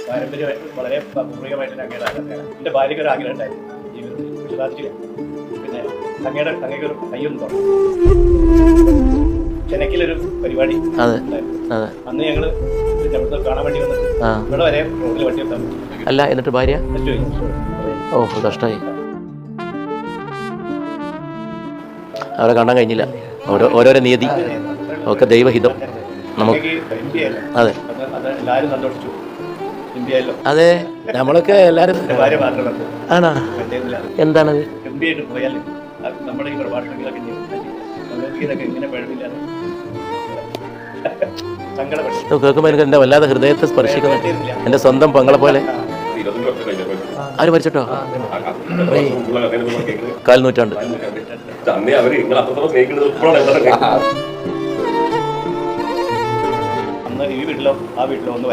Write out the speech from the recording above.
പാരമ്പര്യമായിട്ട് വളരെ പൂർവികമായിട്ട് അങ്ങയുടെ ആരാധനയാണ്. എൻ്റെ ഭാര്യയ്ക്ക് ഒരു ആഗ്രഹം ഉണ്ടായിരുന്നു ജീവിതത്തിൽ, പക്ഷെ സാധിച്ചില്ല. പിന്നെ അങ്ങേക്ക് ഒരു കയ്യൊന്നും തുടങ്ങി ചെന്നൈക്കിലൊരു പരിപാടി ഉണ്ടായിരുന്നു. അന്ന് ഞങ്ങള് ഇവിടുന്ന് കാണാൻ വേണ്ടി വന്നിട്ട് ഇവിടെ വരെ റോഡിൽ വണ്ടി എത്താൻ അല്ല. എന്നിട്ട് ഭാര്യ ഓ കഷ്ടമായി, അവരെ കാണാൻ കഴിഞ്ഞില്ല. ഓരോരോ നിയതി ഒക്കെ ദൈവഹിതം നമുക്ക്. അതെ അതെ, നമ്മളൊക്കെ എല്ലാവരും ആണോ? എന്താണത്? കേൾക്കുമ്പോൾ എനിക്ക് എൻ്റെ വല്ലാതെ ഹൃദയത്തെ സ്പർശിക്കുന്നു. എൻ്റെ സ്വന്തം പങ്ങളെ പോലെ. ആര് മരിച്ചിട്ടോ? 4 നൂറ്റാണ്ട്. അന്ന് ഈ വീട്ടിലോ ആ വീട്ടിലോ ഒന്ന്